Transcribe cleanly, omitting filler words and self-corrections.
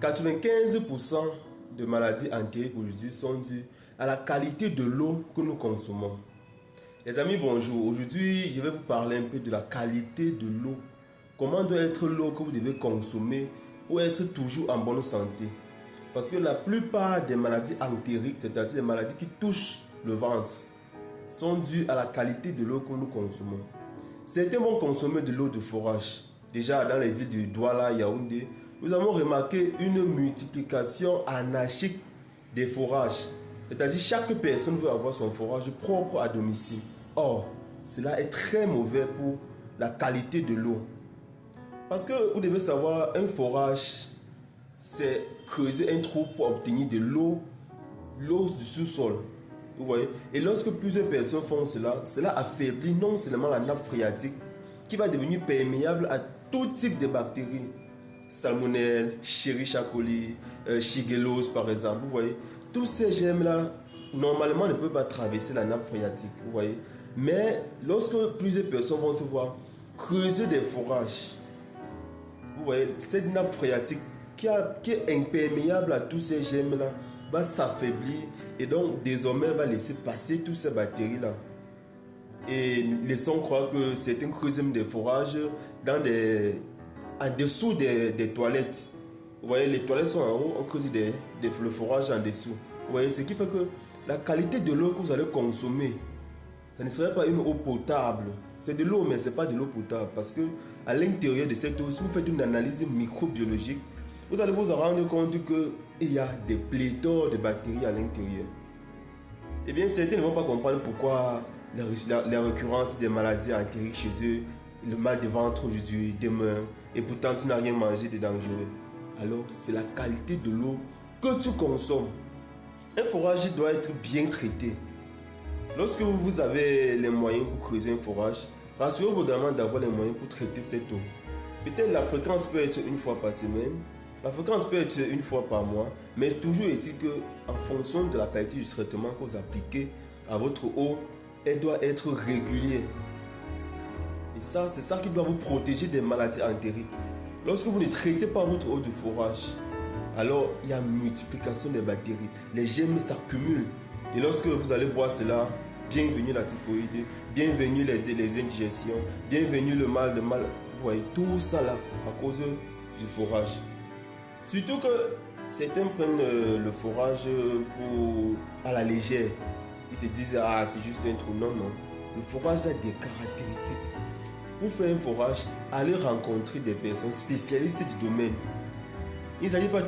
95% de maladies entériques aujourd'hui sont dues à la qualité de l'eau que nous consommons. Les amis, bonjour. Aujourd'hui, je vais vous parler un peu de la qualité de l'eau. Comment doit être l'eau que vous devez consommer pour être toujours en bonne santé. Parce que la plupart des maladies entériques, c'est-à-dire les maladies qui touchent le ventre, sont dues à la qualité de l'eau que nous consommons. Certains vont consommer de l'eau de forage. Déjà, dans les villes de Douala, Yaoundé, nous avons remarqué une multiplication anarchique des forages. C'est-à-dire chaque personne veut avoir son forage propre à domicile. Or, cela est très mauvais pour la qualité de l'eau. Parce que vous devez savoir, un forage, c'est creuser un trou pour obtenir de l'eau du sous-sol. Vous voyez? Et lorsque plusieurs personnes font cela, cela affaiblit non seulement la nappe phréatique, qui va devenir perméable à tout type de bactéries. Salmonelle, Escherichia coli, Shigellose par exemple. Vous voyez? Tous ces germes-là, normalement, ne peuvent pas traverser la nappe phréatique. Vous voyez? Mais lorsque plusieurs personnes vont se voir creuser des forages, vous voyez, cette nappe phréatique qui est imperméable à tous ces germes-là va s'affaiblir et donc désormais va laisser passer toutes ces bactéries-là. Et laissons croire que certains creusent des forages en dessous des toilettes. Vous voyez, les toilettes sont en haut, on creuse le forage en dessous. Vous voyez, ce qui fait que la qualité de l'eau que vous allez consommer, ça ne serait pas une eau potable. C'est de l'eau, mais ce n'est pas de l'eau potable. Parce que à l'intérieur de cette eau, si vous faites une analyse microbiologique, vous allez vous en rendre compte qu'il y a des pléthores de bactéries à l'intérieur. Eh bien, certains ne vont pas comprendre pourquoi la récurrence des maladies entériques chez eux, le mal de ventre aujourd'hui, demain, et pourtant tu n'as rien mangé de dangereux. Alors, c'est la qualité de l'eau que tu consommes. Un forage doit être bien traité. Lorsque vous avez les moyens pour creuser un forage, rassurez-vous également d'avoir les moyens pour traiter cette eau. Peut-être la fréquence peut être une fois par semaine, la fréquence peut être une fois par mois, mais toujours est-il qu'en fonction de la qualité du traitement que vous appliquez à votre eau, elle doit être régulière. Et ça, c'est ça qui doit vous protéger des maladies entériques. Lorsque vous ne traitez pas votre eau de forage, alors il y a une multiplication des bactéries. Les germes s'accumulent. Et lorsque vous allez boire cela, bienvenue la typhoïde, bienvenue les indigestions, bienvenue le mal. Vous voyez, tout ça là, à cause du forage. Surtout que certains prennent le forage à la légère. Ils se disent, ah, c'est juste un trou. Non, non. Le forage a des caractéristiques. Pour faire un forage, allez rencontrer des personnes spécialistes du domaine. Il ne s'agit pas